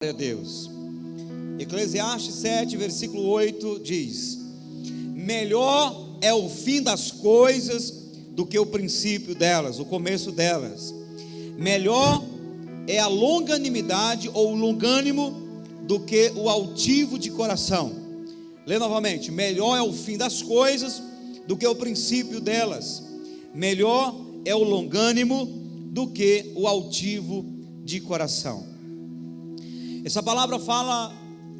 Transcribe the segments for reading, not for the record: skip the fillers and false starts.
Glória a Deus. Eclesiastes 7, versículo 8 diz: melhor é o fim das coisas do que o princípio delas, o começo delas. Melhor é a longanimidade ou o longânimo do que o altivo de coração. Lê novamente: melhor é o fim das coisas do que o princípio delas. Melhor é o longânimo do que o altivo de coração. Essa palavra fala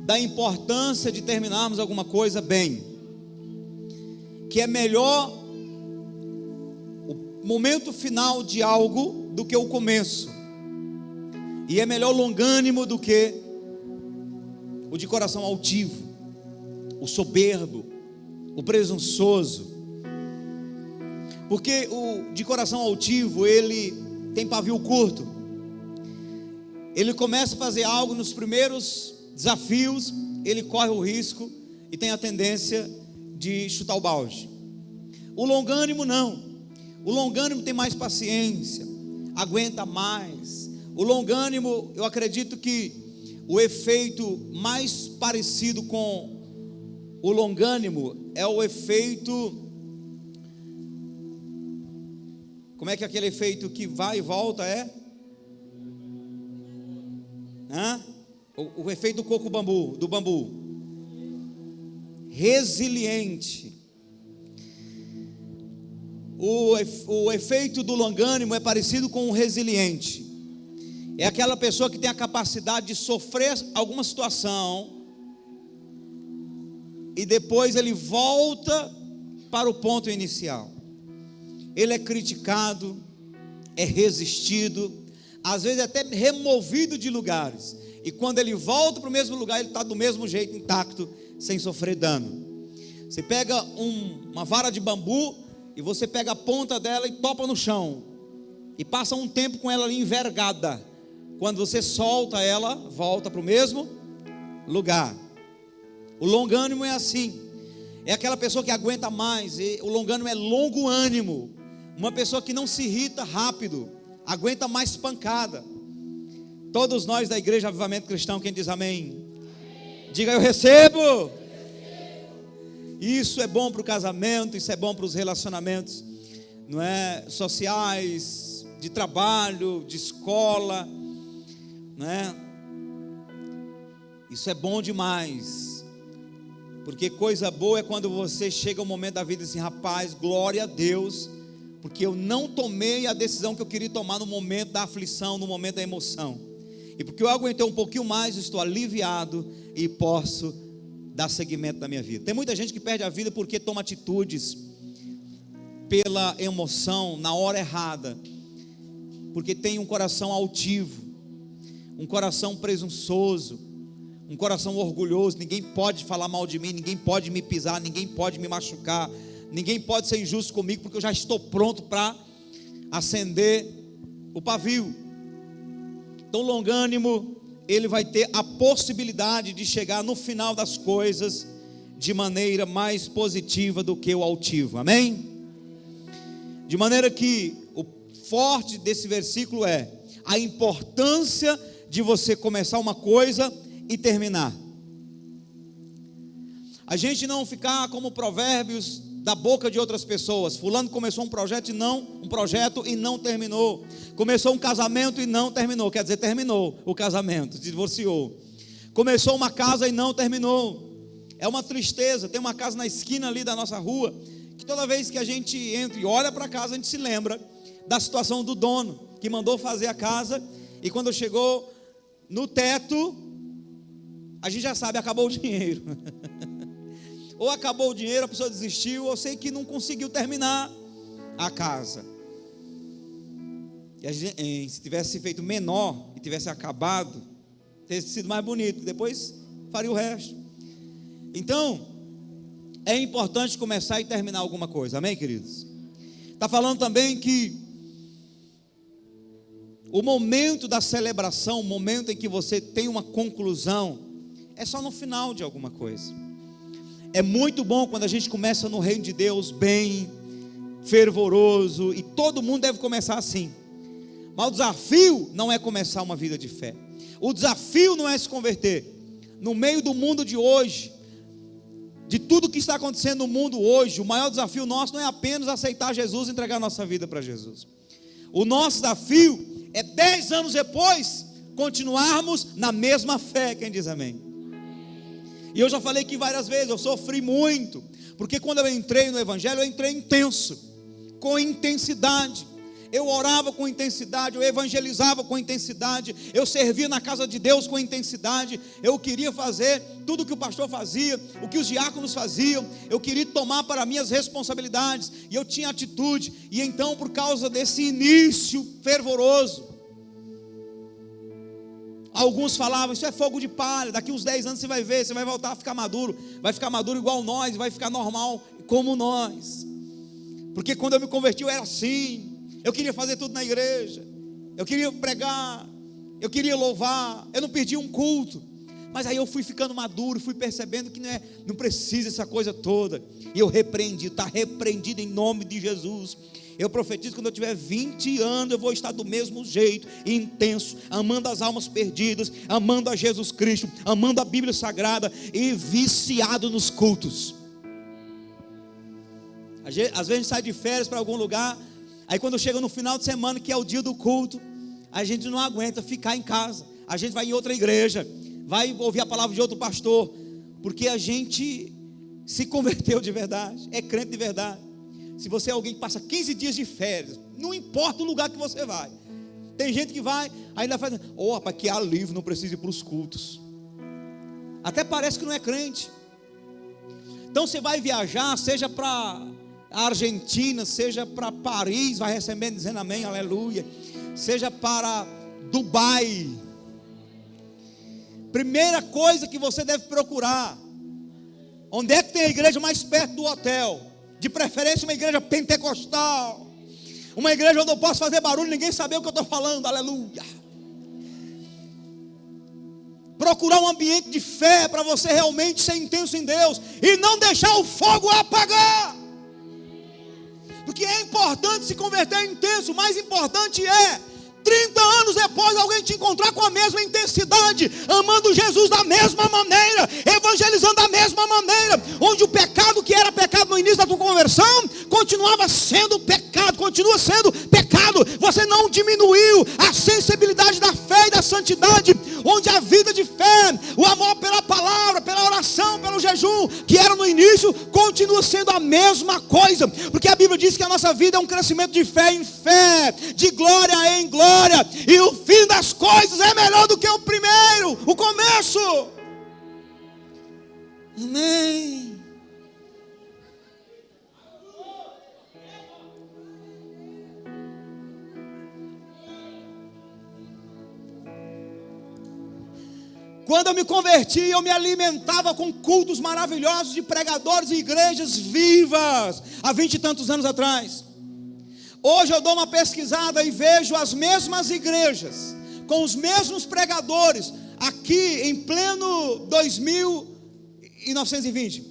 da importância de terminarmos alguma coisa bem, que é melhor o momento final de algo do que o começo, e é melhor longânimo do que o de coração altivo, o soberbo, o presunçoso, porque o de coração altivo, ele tem pavio curto. Ele começa a fazer algo nos primeiros desafios, ele corre o risco e tem a tendência de chutar o balde. O longânimo não. O longânimo tem mais paciência, aguenta mais. O longânimo, eu acredito que o efeito mais parecido com o longânimo é o efeito, como é que é aquele efeito que vai e volta O efeito do coco bambu, do bambu. Resiliente. O efeito do longânimo é parecido com o resiliente. É aquela pessoa que tem a capacidade de sofrer alguma situação e depois ele volta para o ponto inicial. Ele é criticado, é resistido, às vezes até removido de lugares, e quando ele volta para o mesmo lugar, ele está do mesmo jeito, intacto, sem sofrer dano. Você pega uma vara de bambu, e você pega a ponta dela e topa no chão, e passa um tempo com ela ali envergada. Quando você solta ela, volta para o mesmo lugar. O longânimo é assim, é aquela pessoa que aguenta mais. O longânimo é longo ânimo, uma pessoa que não se irrita rápido, aguenta mais pancada. Todos nós da Igreja Avivamento Cristão, quem diz amém? Diga: eu recebo. Isso é bom para o casamento, isso é bom para os relacionamentos, não é? Sociais, de trabalho, de escola, não é? Isso é bom demais, porque coisa boa é quando você chega ao momento da vida e diz assim: rapaz, glória a Deus, porque eu não tomei a decisão que eu queria tomar no momento da aflição, no momento da emoção, e porque eu aguentei um pouquinho mais, eu estou aliviado e posso dar seguimento na minha vida. Tem muita gente que perde a vida porque toma atitudes pela emoção, na hora errada, porque tem um coração altivo, um coração presunçoso, um coração orgulhoso. Ninguém pode falar mal de mim, ninguém pode me pisar, ninguém pode me machucar, ninguém pode ser injusto comigo, porque eu já estou pronto para acender o pavio. Então, longânimo, ele vai ter a possibilidade de chegar no final das coisas de maneira mais positiva do que o altivo, amém? De maneira que o forte desse versículo é a importância de você começar uma coisa e terminar. A gente não ficar como provérbios da boca de outras pessoas. Fulano começou um projeto e não terminou. Começou um casamento e não terminou. Quer dizer, terminou o casamento, se divorciou. Começou uma casa e não terminou. É uma tristeza. Tem uma casa na esquina ali da nossa rua, que toda vez que a gente entra e olha para a casa, a gente se lembra da situação do dono, que mandou fazer a casa, e quando chegou no teto, a gente já sabe, acabou o dinheiro. Ou acabou o dinheiro, a pessoa desistiu, ou sei que não conseguiu terminar a casa. E se tivesse feito menor e tivesse acabado, teria sido mais bonito, depois faria o resto. Então, é importante começar e terminar alguma coisa, amém, queridos? Está falando também que o momento da celebração, o momento em que você tem uma conclusão, é só no final de alguma coisa. É muito bom quando a gente começa no reino de Deus bem, fervoroso, e todo mundo deve começar assim. Mas o desafio não é começar uma vida de fé. O desafio não é se converter. No meio do mundo de hoje, de tudo que está acontecendo no mundo hoje, o maior desafio nosso não é apenas aceitar Jesus e entregar nossa vida para Jesus. O nosso desafio é 10 anos depois continuarmos na mesma fé. Quem diz amém? E eu já falei aqui várias vezes, eu sofri muito, porque quando eu entrei no Evangelho, eu entrei intenso, com intensidade. Eu orava com intensidade, eu evangelizava com intensidade, eu servia na casa de Deus com intensidade. Eu queria fazer tudo o que o pastor fazia, o que os diáconos faziam. Eu queria tomar para mim as responsabilidades, e eu tinha atitude. E então, por causa desse início fervoroso, alguns falavam: isso é fogo de palha, daqui uns 10 anos você vai ver, você vai voltar a ficar maduro, vai ficar maduro igual nós, vai ficar normal como nós. Porque quando eu me converti eu era assim. Eu queria fazer tudo na igreja, eu queria pregar, eu queria louvar, eu não perdia um culto. Mas aí eu fui ficando maduro, fui percebendo que não precisa essa coisa toda. E eu repreendi, está repreendido em nome de Jesus. Eu profetizo que quando eu tiver 20 anos, eu vou estar do mesmo jeito, intenso, amando as almas perdidas, amando a Jesus Cristo, amando a Bíblia Sagrada e viciado nos cultos. Às vezes a gente sai de férias para algum lugar, aí quando chega no final de semana, que é o dia do culto, a gente não aguenta ficar em casa. A gente vai em outra igreja, vai ouvir a palavra de outro pastor, porque a gente se converteu de verdade, é crente de verdade. Se você é alguém que passa 15 dias de férias, não importa o lugar que você vai. Tem gente que vai, ainda faz: rapaz, que alívio, não precisa ir para os cultos. Até parece que não é crente. Então você vai viajar, seja para a Argentina, seja para Paris, vai recebendo dizendo amém, aleluia, seja para Dubai, primeira coisa que você deve procurar: onde é que tem a igreja mais perto do hotel? De preferência uma igreja pentecostal, uma igreja onde eu posso fazer barulho, ninguém saber o que eu estou falando, aleluia. Procurar um ambiente de fé, para você realmente ser intenso em Deus, e não deixar o fogo apagar. Porque é importante se converter intenso, o mais importante é 30 anos depois alguém te encontrar com a mesma intensidade, amando Jesus da mesma maneira, evangelizando da mesma maneira, onde o pecado que era pecado no início da tua conversão, continuava sendo pecado, continua sendo pecado. Você não diminuiu a sensibilidade da fé e da santidade, onde a vida de fé, o amor pela palavra, pela oração, pelo jejum, que era no início, continua sendo a mesma coisa, porque a Bíblia diz que a nossa vida é um crescimento de fé em fé, de glória em glória, e o fim das coisas é melhor do que o primeiro, o começo. Amém. Quando eu me converti, eu me alimentava com cultos maravilhosos de pregadores e igrejas vivas, há 20 e tantos anos atrás. Hoje eu dou uma pesquisada e vejo as mesmas igrejas, com os mesmos pregadores, aqui em pleno 2920.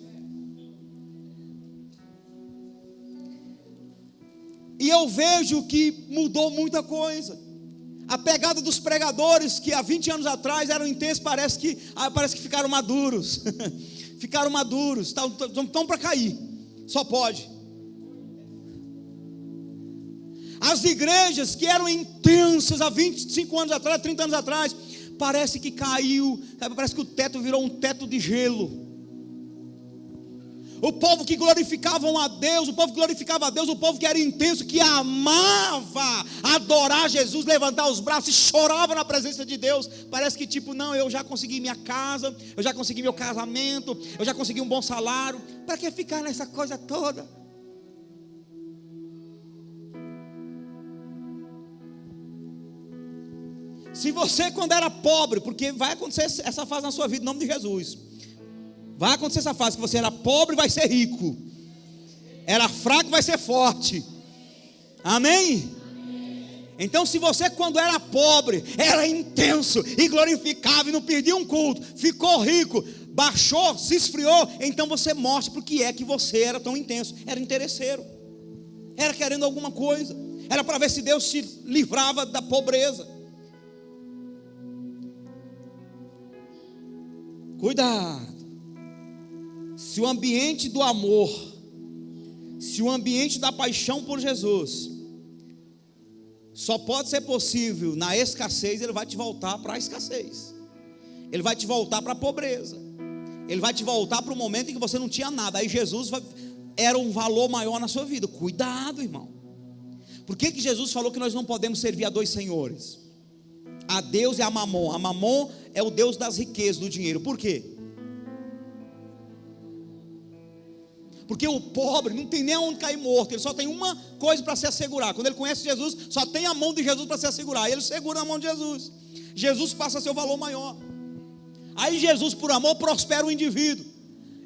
E eu vejo que mudou muita coisa. A pegada dos pregadores que há 20 anos atrás eram intensos, parece que ficaram maduros. Ficaram maduros, estão para cair. Só pode. As igrejas que eram intensas há 25 anos atrás, 30 anos atrás, parece que caiu, parece que o teto virou um teto de gelo. O povo que glorificavam a Deus, o povo que glorificava a Deus, o povo que era intenso, que amava adorar Jesus, levantar os braços e chorava na presença de Deus, parece que tipo: não, eu já consegui minha casa, eu já consegui meu casamento, eu já consegui um bom salário, para que ficar nessa coisa toda? Se você, quando era pobre, porque vai acontecer essa fase na sua vida em nome de Jesus, vai acontecer essa fase que você era pobre, vai ser rico, era fraco, vai ser forte. Amém? Então se você, quando era pobre, era intenso e glorificava e não perdia um culto, ficou rico, baixou, se esfriou, então você mostra porque é que você era tão intenso. Era interesseiro, era querendo alguma coisa, era para ver se Deus te livrava da pobreza. Cuidado. Se o ambiente do amor, se o ambiente da paixão por Jesus só pode ser possível na escassez, ele vai te voltar para a escassez. Ele vai te voltar para a pobreza. Ele vai te voltar para o momento em que você não tinha nada. Aí Jesus era um valor maior na sua vida. Cuidado, irmão. Por que Jesus falou que nós não podemos servir a dois senhores? A Deus e a Mamon. A Mamon é o Deus das riquezas, do dinheiro. Por quê? Porque o pobre não tem nem onde cair morto. Ele só tem uma coisa para se assegurar. Quando ele conhece Jesus, só tem a mão de Jesus para se assegurar. Aí ele segura a mão de Jesus. Jesus passa a ser o valor maior. Aí Jesus, por amor, prospera o indivíduo.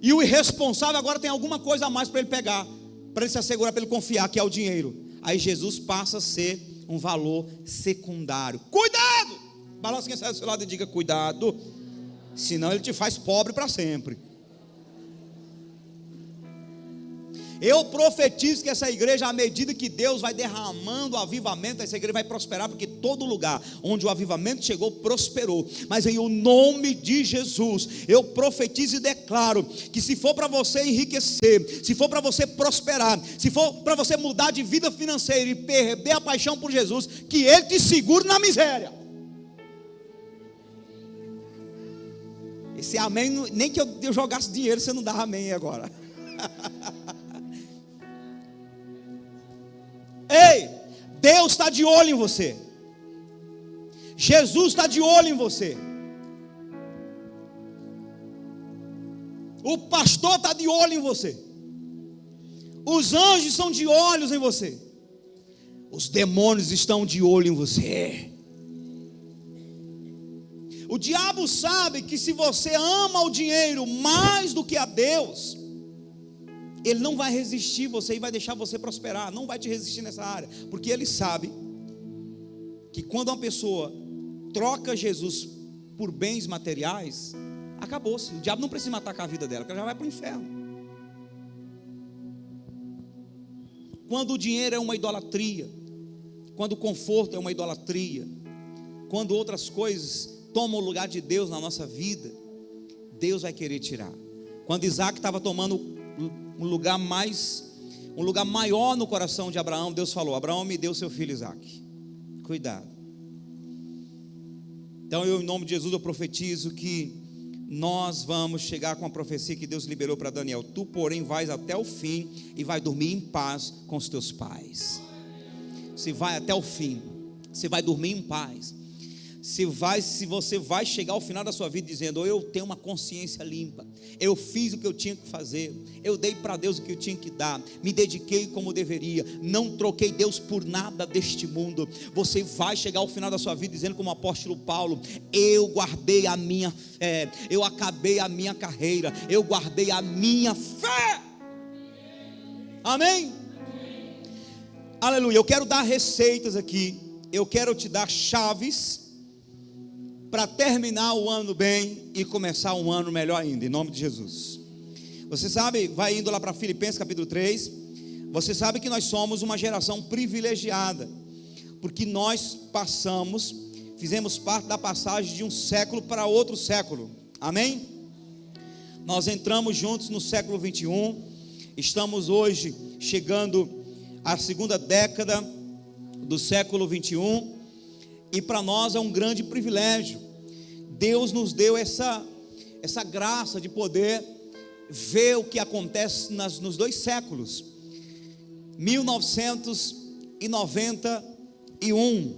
E o irresponsável agora tem alguma coisa a mais para ele pegar, para ele se assegurar, para ele confiar, que é o dinheiro. Aí Jesus passa a ser um valor secundário. Cuidado! Balança quem sai do seu lado e diga: cuidado, senão ele te faz pobre para sempre. Eu profetizo que essa igreja, à medida que Deus vai derramando o avivamento, essa igreja vai prosperar, porque todo lugar onde o avivamento chegou, prosperou. Mas em o nome de Jesus, eu profetizo e declaro que se for para você enriquecer, se for para você prosperar, se for para você mudar de vida financeira e perder a paixão por Jesus, que Ele te segure na miséria. Esse amém, nem que eu jogasse dinheiro, você não dava amém agora. Ei, Deus está de olho em você. Jesus está de olho em você. O pastor está de olho em você. Os anjos estão de olhos em você. Os demônios estão de olho em você. O diabo sabe que se você ama o dinheiro mais do que a Deus, ele não vai resistir você e vai deixar você prosperar. Não vai te resistir nessa área. Porque ele sabe que quando uma pessoa troca Jesus por bens materiais, acabou-se. O diabo não precisa atacar a vida dela, porque ela já vai para o inferno. Quando o dinheiro é uma idolatria, quando o conforto é uma idolatria, quando outras coisas tomam o lugar de Deus na nossa vida, Deus vai querer tirar. Quando Isaac estava tomando um lugar maior no coração de Abraão, Deus falou: Abraão, me deu seu filho Isaac. Cuidado. Então eu, em nome de Jesus, eu profetizo que nós vamos chegar com a profecia que Deus liberou para Daniel: tu porém vais até o fim e vai dormir em paz com os teus pais. Você vai até o fim, você vai dormir em paz. Se você vai chegar ao final da sua vida dizendo: eu tenho uma consciência limpa, eu fiz o que eu tinha que fazer, eu dei para Deus o que eu tinha que dar, me dediquei como deveria, não troquei Deus por nada deste mundo. Você vai chegar ao final da sua vida dizendo, como o apóstolo Paulo: eu guardei a minha fé, eu acabei a minha carreira, eu guardei a minha fé. Amém? Aleluia. Eu quero dar receitas aqui, eu quero te dar chaves para terminar o ano bem e começar um ano melhor ainda, em nome de Jesus. Você sabe, vai indo lá para Filipenses capítulo 3, você sabe que nós somos uma geração privilegiada, porque nós fizemos parte da passagem de um século para outro século, amém? Nós entramos juntos no século 21, estamos hoje chegando à segunda década do século 21, e para nós é um grande privilégio. Deus nos deu essa graça de poder ver o que acontece nos dois séculos. 1991,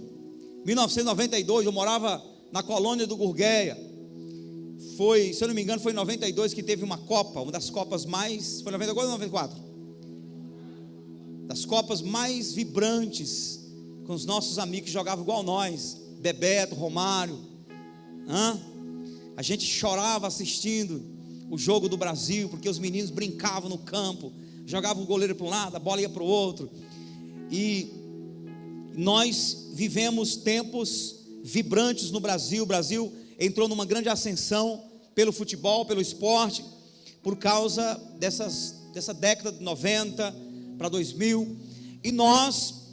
1992, eu morava na colônia do Gurgueia. Se eu não me engano, foi em 92 que teve uma Copa, uma das Copas mais... Foi 92 ou 94? Das Copas mais vibrantes, com os nossos amigos que jogavam igual nós, Bebeto, Romário. A gente chorava assistindo o jogo do Brasil, porque os meninos brincavam no campo, jogavam o goleiro para um lado, a bola ia para o outro. E nós vivemos tempos vibrantes no Brasil. O Brasil entrou numa grande ascensão pelo futebol, pelo esporte, por causa dessa década de 90 para 2000. E nós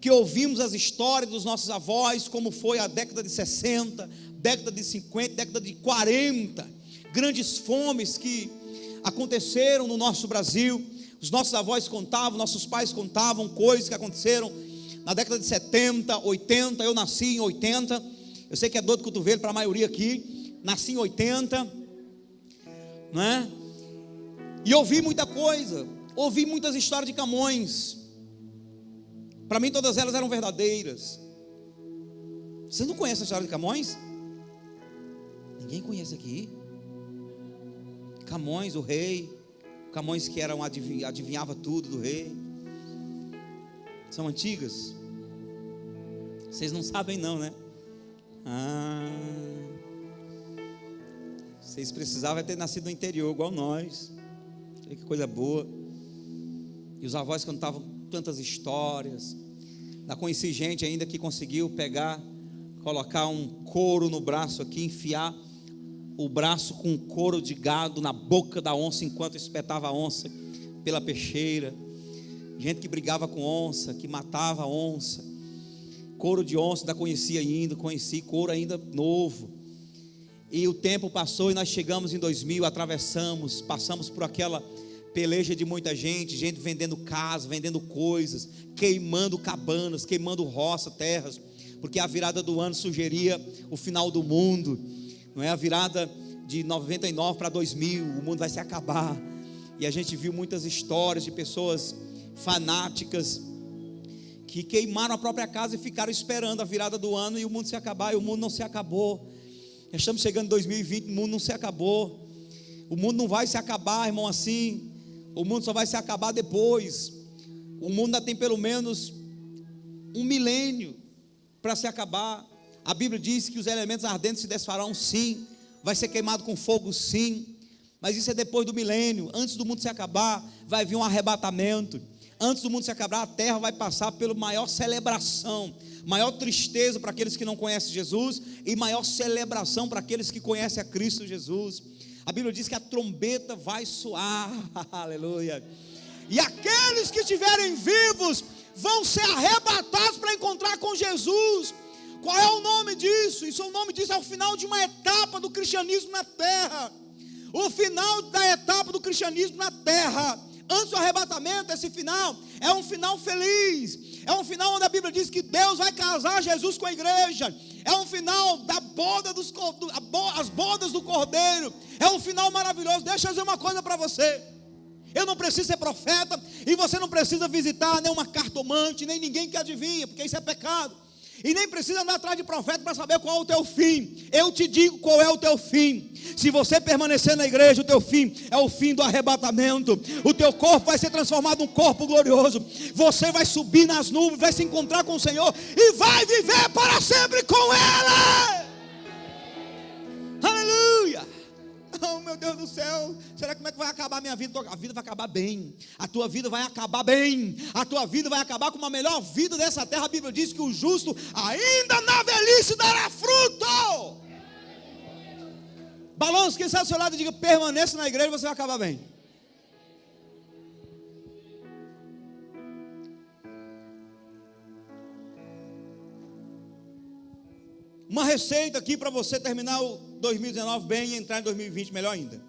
que ouvimos as histórias dos nossos avós, como foi a década de 60, década de 50, década de 40, grandes fomes que aconteceram no nosso Brasil. Os nossos avós contavam, nossos pais contavam coisas que aconteceram na década de 70, 80, eu nasci em 80, eu sei que é dor de cotovelo para a maioria aqui, nasci em 80, não é? E ouvi muita coisa, ouvi muitas histórias de Camões, para mim todas elas eram verdadeiras. Vocês não conhecem a história de Camões? Ninguém conhece aqui. Camões, o rei, Camões que era adivinhava tudo do rei. São antigas? Vocês não sabem não, né? Vocês precisavam ter nascido no interior igual nós. Que coisa boa. E os avós contavam tantas histórias. Já conheci gente ainda que conseguiu colocar um couro no braço aqui, enfiar o braço com um couro de gado na boca da onça enquanto espetava a onça pela peixeira. Gente que brigava com onça, que matava a onça. Couro de onça, ainda conheci couro ainda novo. E o tempo passou e nós chegamos em 2000, passamos por aquela peleja de muita gente vendendo casa, vendendo coisas, queimando cabanas, queimando roça, terras, porque a virada do ano sugeria o final do mundo, não é? A virada de 99 para 2000, o mundo vai se acabar. E a gente viu muitas histórias de pessoas fanáticas que queimaram a própria casa e ficaram esperando a virada do ano e o mundo se acabar, e o mundo não se acabou. Estamos chegando em 2020, o mundo não se acabou. O mundo não vai se acabar, irmão, assim. O mundo só vai se acabar depois. O mundo ainda tem pelo menos 1 milênio para se acabar. A Bíblia diz que os elementos ardentes se desfarão, sim. Vai ser queimado com fogo, sim. Mas isso é depois do milênio. Antes do mundo se acabar, vai vir um arrebatamento. Antes do mundo se acabar, a terra vai passar pela maior celebração, maior tristeza para aqueles que não conhecem Jesus, e maior celebração para aqueles que conhecem a Cristo Jesus. A Bíblia diz que a trombeta vai soar, aleluia, e aqueles que estiverem vivos vão ser arrebatados para encontrar com Jesus. Qual é o nome disso? O nome disso é o final de uma etapa do cristianismo na terra. O final da etapa do cristianismo na terra. Antes do arrebatamento, esse final é um final feliz. É um final onde a Bíblia diz que Deus vai casar Jesus com a igreja. É um final da boda as bodas do Cordeiro. É um final maravilhoso. Deixa eu dizer uma coisa para você. Eu não preciso ser profeta, e você não precisa visitar nenhuma cartomante, nem ninguém que adivinha, porque isso é pecado. E nem precisa andar atrás de profeta para saber qual é o teu fim. Eu te digo qual é o teu fim. Se você permanecer na igreja, o teu fim é o fim do arrebatamento. O teu corpo vai ser transformado num corpo glorioso. Você vai subir nas nuvens, vai se encontrar com o Senhor e vai viver para sempre com Ele. Aleluia. Oh, meu Deus do céu, será como é que vai acabar a minha vida? A vida vai acabar bem, a tua vida vai acabar bem, a tua vida vai acabar com uma melhor vida dessa terra. A Bíblia diz que o justo ainda na velhice dará fruto. Balanço, quem está ao seu lado e diga: permaneça na igreja e você vai acabar bem. Uma receita aqui para você terminar o 2019 bem e entrar em 2020 melhor ainda.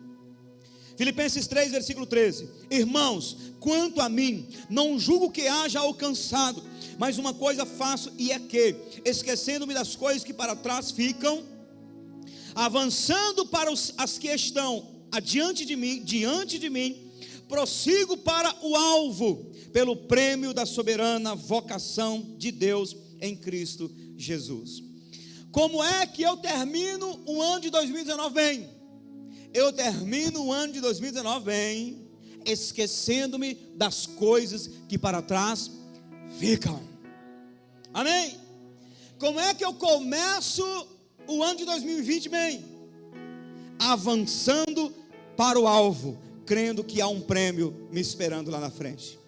Filipenses 3, versículo 13. Irmãos, quanto a mim, não julgo que haja alcançado, mas uma coisa faço, e é que, esquecendo-me das coisas que para trás ficam, avançando para as que estão diante de mim, prossigo para o alvo, pelo prêmio da soberana vocação de Deus em Cristo Jesus. Como é que eu termino o ano de 2019 bem? Eu termino o ano de 2019 bem, esquecendo-me das coisas que para trás ficam. Amém? Como é que eu começo o ano de 2020 bem? Avançando para o alvo, crendo que há um prêmio me esperando lá na frente.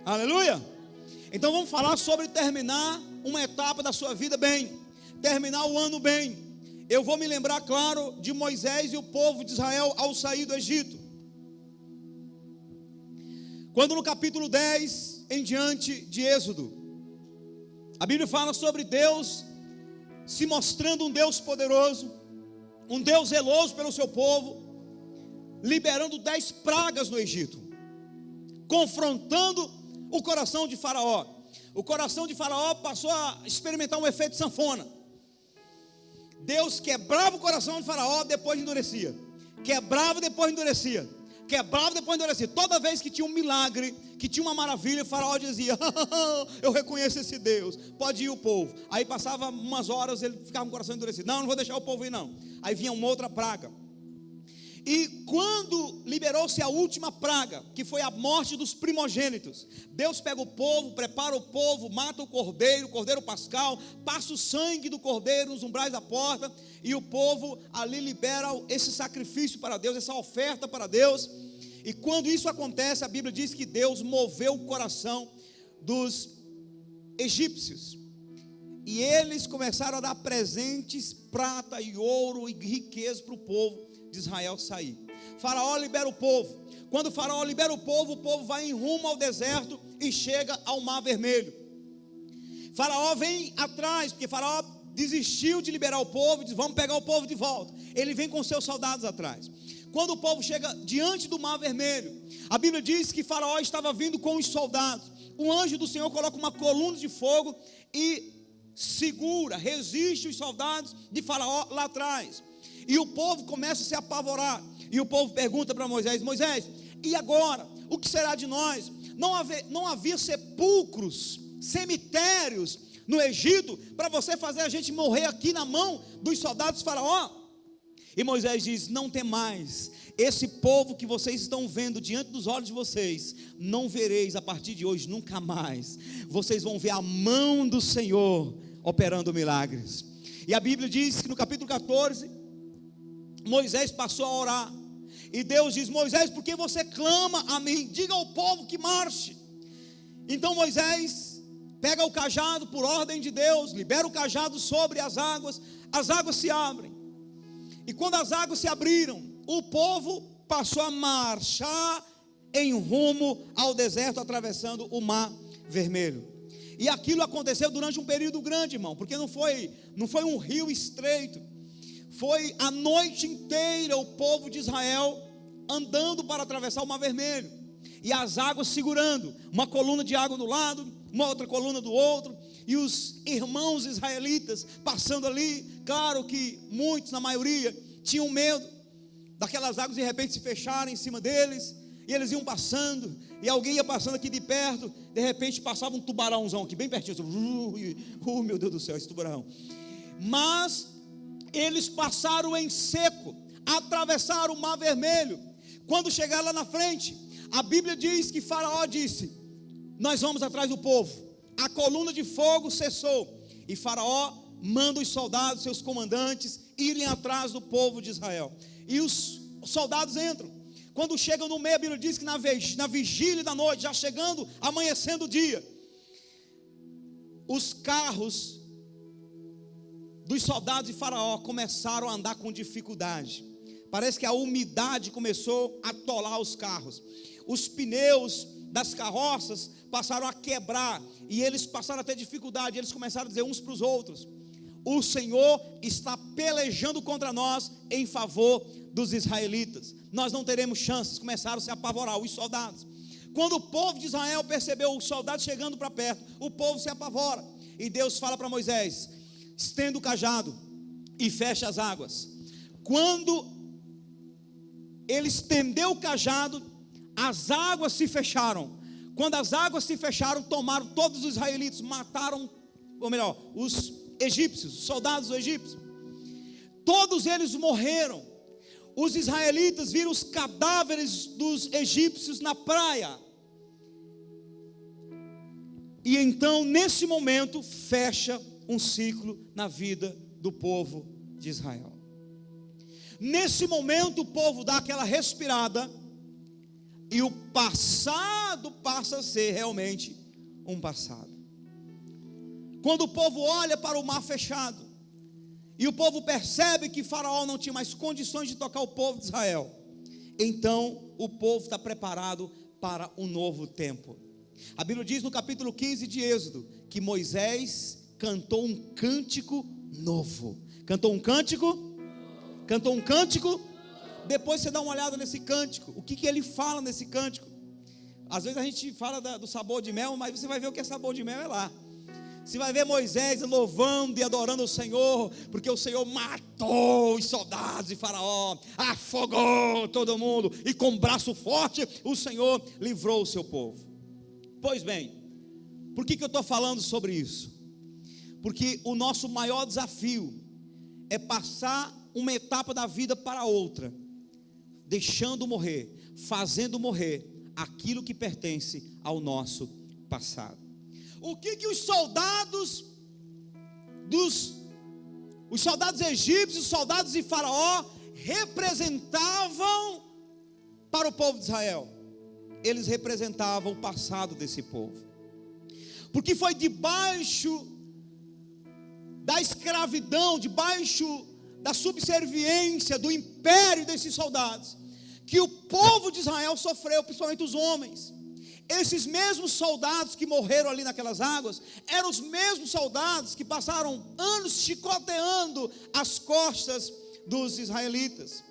Aleluia! Então vamos falar sobre terminar uma etapa da sua vida bem. Terminar o ano bem. Eu vou me lembrar, claro, de Moisés e o povo de Israel ao sair do Egito. Quando no capítulo 10 em diante de Êxodo, a Bíblia fala sobre Deus se mostrando um Deus poderoso, um Deus zeloso pelo seu povo, liberando 10 pragas no Egito, confrontando o coração de Faraó. O coração de Faraó passou a experimentar um efeito sanfona. Deus quebrava o coração de Faraó, depois endurecia. Quebrava, depois endurecia. Quebrava, depois endurecia. Toda vez que tinha um milagre, que tinha uma maravilha, o Faraó dizia: eu reconheço esse Deus, pode ir o povo. Aí passava umas horas, ele ficava com o coração endurecido. Não vou deixar o povo ir não. Aí vinha uma outra praga. E quando liberou-se a última praga, que foi a morte dos primogênitos, Deus pega o povo, prepara o povo, mata o cordeiro pascal, passa o sangue do cordeiro nos umbrais da porta, e o povo ali libera esse sacrifício para Deus, essa oferta para Deus. E quando isso acontece, a Bíblia diz que Deus moveu o coração dos egípcios, e eles começaram a dar presentes, prata e ouro e riqueza para o povo de Israel sair. Faraó libera o povo. Quando o Faraó libera o povo vai em rumo ao deserto e chega ao Mar Vermelho. Faraó vem atrás, porque Faraó desistiu de liberar o povo e diz: vamos pegar o povo de volta. Ele vem com seus soldados atrás. Quando o povo chega diante do Mar Vermelho, a Bíblia diz que Faraó estava vindo com os soldados. O anjo do Senhor coloca uma coluna de fogo e resiste os soldados de Faraó lá atrás. E o povo começa a se apavorar. E o povo pergunta para Moisés: Moisés, e agora? O que será de nós? Não havia sepulcros, cemitérios no Egito para você fazer a gente morrer aqui na mão dos soldados de Faraó? E Moisés diz: não tem mais. Esse povo que vocês estão vendo diante dos olhos de vocês, não vereis a partir de hoje nunca mais. Vocês vão ver a mão do Senhor operando milagres. E a Bíblia diz que no capítulo 14, Moisés passou a orar, e Deus diz: Moisés, por que você clama a mim? Diga ao povo que marche. Então Moisés pega o cajado por ordem de Deus, libera o cajado sobre as águas se abrem, e quando as águas se abriram, o povo passou a marchar em rumo ao deserto, atravessando o Mar Vermelho. E aquilo aconteceu durante um período grande, irmão, porque não foi um rio estreito. Foi a noite inteira o povo de Israel andando para atravessar o Mar Vermelho, e as águas segurando, uma coluna de água do lado, uma outra coluna do outro, e os irmãos israelitas passando ali. Claro que muitos, na maioria, tinham medo daquelas águas de repente se fecharem em cima deles, e eles iam passando, e alguém ia passando aqui de perto, de repente passava um tubarãozão aqui bem pertinho, meu Deus do céu, esse tubarão. Mas eles passaram em seco, atravessaram o Mar Vermelho. Quando chegaram lá na frente, a Bíblia diz que Faraó disse: nós vamos atrás do povo. A coluna de fogo cessou, e Faraó manda os soldados, seus comandantes, irem atrás do povo de Israel. E os soldados entram. Quando chegam no meio, a Bíblia diz que na vigília da noite, já chegando, amanhecendo o dia, os carros dos soldados de Faraó começaram a andar com dificuldade. Parece que a umidade começou a atolar os carros. Os pneus das carroças passaram a quebrar, e eles passaram a ter dificuldade. Eles começaram a dizer uns para os outros: o Senhor está pelejando contra nós em favor dos israelitas, nós não teremos chances. Começaram a se apavorar os soldados. Quando o povo de Israel percebeu os soldados chegando para perto, o povo se apavora, e Deus fala para Moisés: estenda o cajado e fecha as águas. Quando ele estendeu o cajado, as águas se fecharam. Quando as águas se fecharam, tomaram todos os israelitas, mataram, ou melhor, os egípcios, os soldados egípcios. Todos eles morreram. Os israelitas viram os cadáveres dos egípcios na praia. E então, nesse momento, fecha um ciclo na vida do povo de Israel. Nesse momento o povo dá aquela respirada, e o passado passa a ser realmente um passado. Quando o povo olha para o mar fechado, e o povo percebe que Faraó não tinha mais condições de tocar o povo de Israel, então o povo está preparado para um novo tempo. A Bíblia diz no capítulo 15 de Êxodo que Moisés cantou um cântico novo. Cantou um cântico Depois você dá uma olhada nesse cântico, o que ele fala nesse cântico. Às vezes a gente fala do sabor de mel, mas você vai ver o que é sabor de mel é lá. Você vai ver Moisés louvando e adorando o Senhor, porque o Senhor matou os soldados de Faraó, afogou todo mundo, e com braço forte o Senhor livrou o seu povo. Pois bem, por que eu estou falando sobre isso? Porque o nosso maior desafio é passar uma etapa da vida para outra, deixando morrer, fazendo morrer aquilo que pertence ao nosso passado. O que os soldados egípcios, os soldados de Faraó representavam para o povo de Israel? Eles representavam o passado desse povo, porque foi debaixo da escravidão, debaixo da subserviência, do império desses soldados, que o povo de Israel sofreu, principalmente os homens. Esses mesmos soldados que morreram ali naquelas águas, eram os mesmos soldados que passaram anos chicoteando as costas dos israelitas.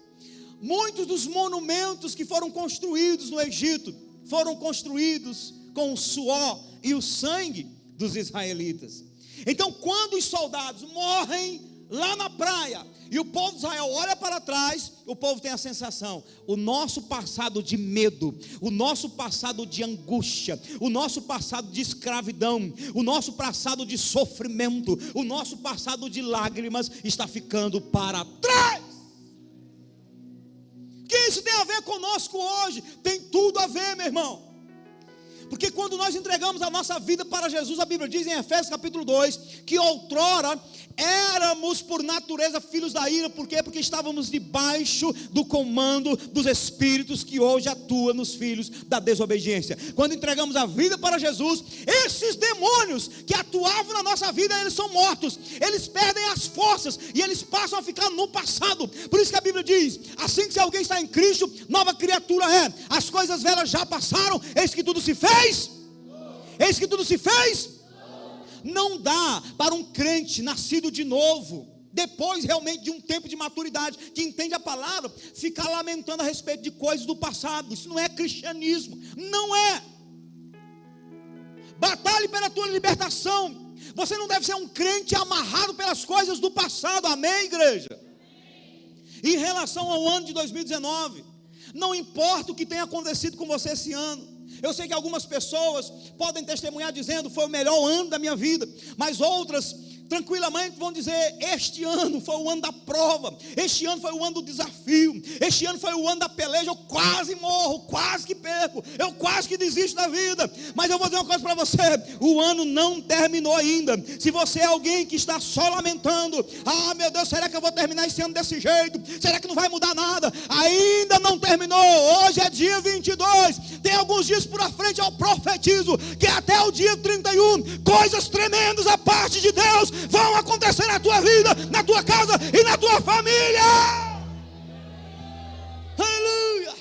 Muitos dos monumentos que foram construídos no Egito, foram construídos com o suor e o sangue dos israelitas. Então, quando os soldados morrem lá na praia, e o povo de Israel olha para trás, o povo tem a sensação: o nosso passado de medo, o nosso passado de angústia, o nosso passado de escravidão, o nosso passado de sofrimento, o nosso passado de lágrimas está ficando para trás. O que isso tem a ver conosco hoje? Tem tudo a ver, meu irmão. Porque quando nós entregamos a nossa vida para Jesus, a Bíblia diz em Efésios capítulo 2, que outrora éramos por natureza filhos da ira. Por quê? Porque estávamos debaixo do comando dos espíritos que hoje atuam nos filhos da desobediência. Quando entregamos a vida para Jesus, esses demônios que atuavam na nossa vida, eles são mortos, eles perdem as forças e eles passam a ficar no passado. Por isso que a Bíblia diz, assim que se alguém está em Cristo, nova criatura é. As coisas velhas já passaram, eis que tudo se fez. Eis que tudo se fez. Não dá para um crente nascido de novo, depois realmente de um tempo de maturidade, que entende a palavra, ficar lamentando a respeito de coisas do passado. Isso não é cristianismo, não é. Batalhe pela tua libertação. Você não deve ser um crente amarrado pelas coisas do passado. Amém, igreja? Em relação ao ano de 2019, não importa o que tenha acontecido com você esse ano. Eu sei que algumas pessoas podem testemunhar dizendo: foi o melhor ano da minha vida. Mas outras tranquilamente vão dizer: este ano foi o ano da prova, este ano foi o ano do desafio, este ano foi o ano da peleja. Eu quase morro, quase que perco, eu quase que desisto da vida. Mas eu vou dizer uma coisa para você: o ano não terminou ainda. Se você é alguém que está só lamentando: ah, meu Deus, será que eu vou terminar esse ano desse jeito? Será que não vai mudar nada? Ainda não terminou. Hoje é dia 22, tem alguns dias por frente. Eu profetizo que até o dia 31, coisas tremendas a parte de Deus vão acontecer na tua vida, na tua casa e na tua família. Aleluia.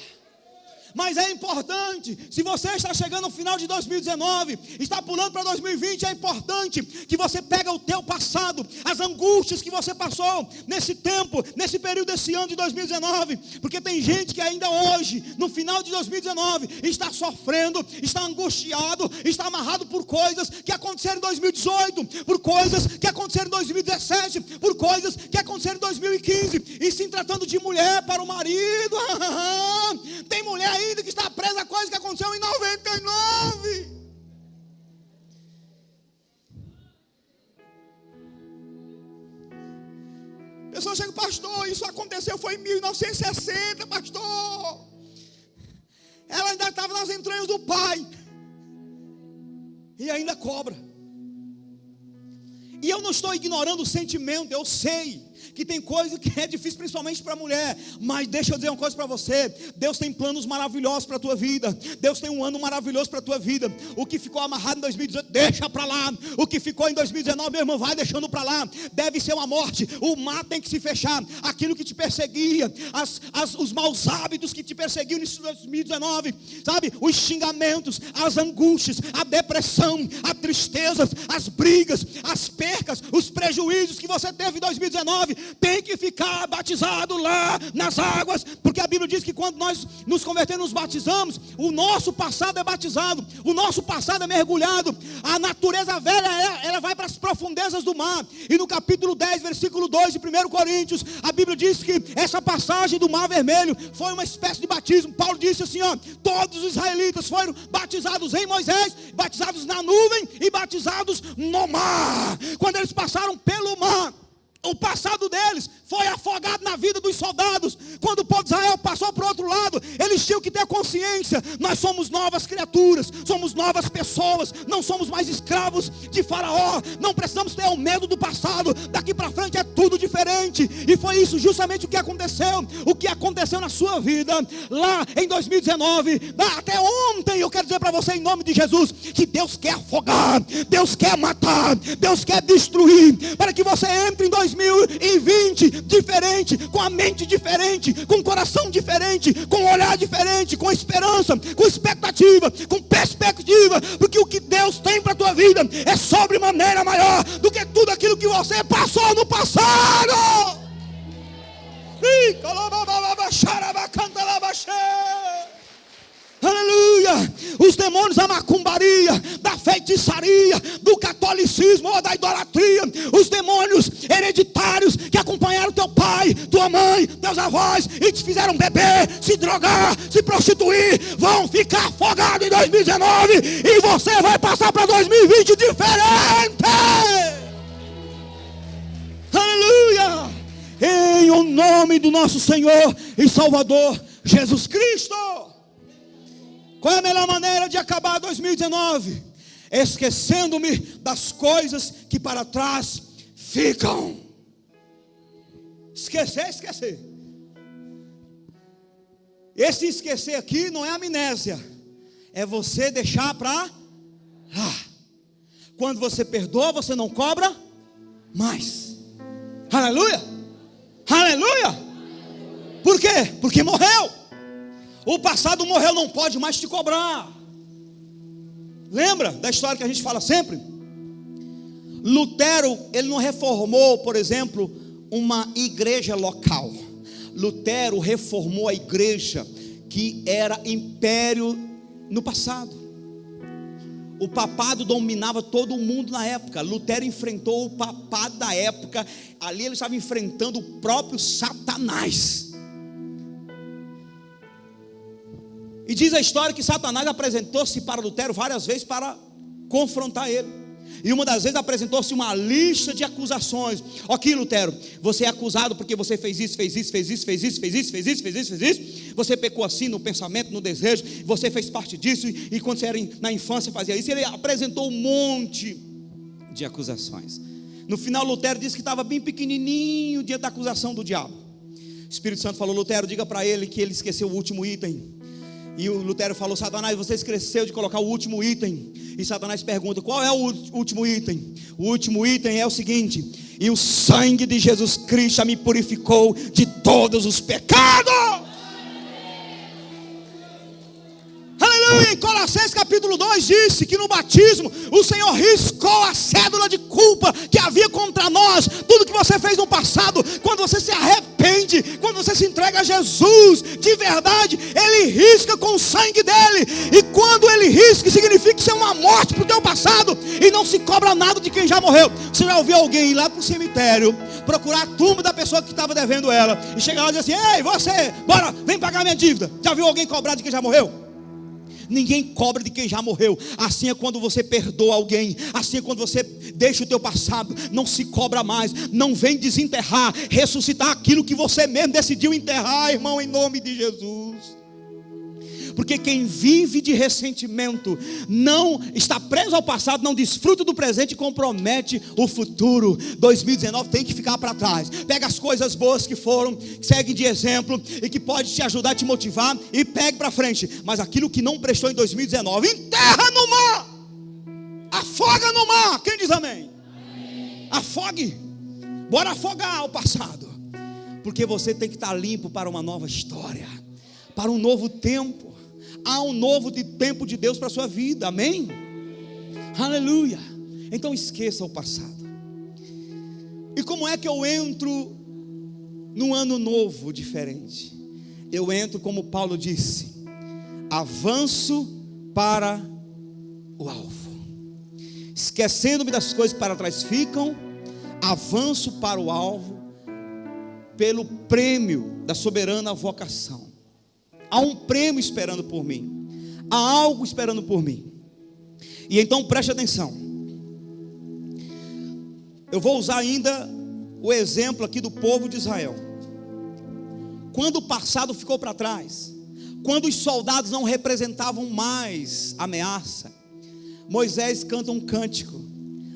Mas é importante, se você está chegando no final de 2019, está pulando para 2020, é importante que você pegue o teu passado, as angústias que você passou nesse tempo, nesse período desse ano de 2019, porque tem gente que ainda hoje, no final de 2019, está sofrendo, está angustiado, está amarrado por coisas que aconteceram em 2018, por coisas que aconteceram em 2017, por coisas que aconteceram em 2015, e se tratando de mulher para o marido, tem mulher ainda que está presa a coisa que aconteceu em 99. A pessoa chega: pastor, isso aconteceu foi em 1960, pastor. Ela ainda estava nas entranhas do pai e ainda cobra. E eu não estou ignorando o sentimento, eu sei que tem coisa que é difícil, principalmente para a mulher. Mas deixa eu dizer uma coisa para você: Deus tem planos maravilhosos para a tua vida. Deus tem um ano maravilhoso para a tua vida. O que ficou amarrado em 2018, deixa para lá. O que ficou em 2019, meu irmão, vai deixando para lá. Deve ser uma morte, o mar tem que se fechar. Aquilo que te perseguia, os maus hábitos que te perseguiam em 2019, sabe, os xingamentos, as angústias, a depressão, a tristeza, as brigas, as percas, os prejuízos que você teve em 2019, 2019, tem que ficar batizado lá nas águas, porque a Bíblia diz que quando nós nos convertemos, nos batizamos, o nosso passado é batizado, o nosso passado é mergulhado, a natureza velha, ela vai para as profundezas do mar. E no capítulo 10, versículo 2 de 1 Coríntios, a Bíblia diz que essa passagem do Mar Vermelho foi uma espécie de batismo. Paulo disse assim, ó, todos os israelitas foram batizados em Moisés, batizados na nuvem e batizados no mar. Quando eles passaram pelo mar, o passado deles foi afogado na vida dos soldados. Quando o povo de Israel passou para o outro lado, eles tinham que ter consciência: nós somos novas criaturas, somos novas pessoas, não somos mais escravos de Faraó, não precisamos ter o medo do passado, daqui para frente é tudo diferente. E foi isso justamente o que aconteceu na sua vida, lá em 2019, até ontem. Eu quero dizer para você, em nome de Jesus, que Deus quer afogar, Deus quer matar, Deus quer destruir, para que você entre em 2020 diferente, com a mente diferente, com o coração diferente, com o olhar diferente, com esperança, com expectativa, com perspectiva, porque o que Deus tem para a tua vida é sobremaneira maior do que tudo aquilo que você passou no passado. Aleluia! Os demônios da macumbaria, da feitiçaria, do catolicismo ou da idolatria, os demônios hereditários que acompanharam teu pai, tua mãe, teus avós e te fizeram beber, se drogar, se prostituir, vão ficar afogados em 2019 e você vai passar para 2020 diferente. Aleluia! Em o nome do nosso Senhor e Salvador Jesus Cristo. Qual é a melhor maneira de acabar 2019? Esquecendo-me das coisas que para trás ficam. Esquecer. Esse esquecer aqui não é amnésia, é você deixar para lá. Quando você perdoa, você não cobra mais. Aleluia! Aleluia! Por quê? Porque morreu. O passado morreu, não pode mais te cobrar. Lembra da história que a gente fala sempre? Lutero, ele não reformou, por exemplo, uma igreja local. Lutero reformou a igreja que era império no passado. O papado dominava todo o mundo na época. Lutero enfrentou o papado da época. Ali ele estava enfrentando o próprio Satanás. E diz a história que Satanás apresentou-se para Lutero várias vezes para confrontar ele. E uma das vezes apresentou-se uma lista de acusações. Ok, Lutero, você é acusado porque você fez isso. Você pecou assim no pensamento, no desejo. Você fez parte disso. E quando você era na infância fazia isso. Ele apresentou um monte de acusações. No final, Lutero disse que estava bem pequenininho diante da acusação do diabo. O Espírito Santo falou: Lutero, diga para ele que ele esqueceu o último item. E o Lutero falou: Satanás, você esqueceu de colocar o último item. E Satanás pergunta: qual é o último item? O último item é o seguinte: e o sangue de Jesus Cristo me purificou de todos os pecados. Aleluia! Em Colossenses capítulo 2 disse que no batismo o Senhor riscou a cédula de culpa que havia contra nós. Tudo que você fez no passado, quando você se arrepende, quando você se entrega a Jesus de verdade, Ele risca com o sangue dele. E quando Ele risca, significa que isso é uma morte para o teu passado e não se cobra nada de quem já morreu. Você já ouviu alguém ir lá para o cemitério procurar a tumba da pessoa que estava devendo ela e chegar lá e dizer assim: ei, você, bora, vem pagar minha dívida? Já viu alguém cobrar de quem já morreu? Ninguém cobra de quem já morreu. Assim é quando você perdoa alguém. Assim é quando você deixa o teu passado. Não se cobra mais. Não vem desenterrar, ressuscitar aquilo que você mesmo decidiu enterrar, irmão, em nome de Jesus. Porque quem vive de ressentimento não está preso ao passado, não desfruta do presente e compromete o futuro. 2019 tem que ficar para trás. Pega as coisas boas que foram, segue de exemplo e que pode te ajudar, te motivar, e pegue para frente. Mas aquilo que não prestou em 2019, enterra no mar, afoga no mar. Quem diz amém? Amém. Afogue. Bora afogar o passado, porque você tem que estar limpo para uma nova história, para um novo tempo. Há um novo tempo de Deus para a sua vida, amém? Aleluia. Então esqueça o passado. E como é que eu entro num ano novo diferente, eu entro como Paulo disse, avanço para o alvo, esquecendo-me das coisas que para trás ficam, avanço para o alvo, pelo prêmio da soberana vocação. Há um prêmio esperando por mim, há algo esperando por mim. E então preste atenção, eu vou usar ainda o exemplo aqui do povo de Israel. Quando o passado ficou para trás, quando os soldados não representavam mais ameaça, Moisés canta um cântico.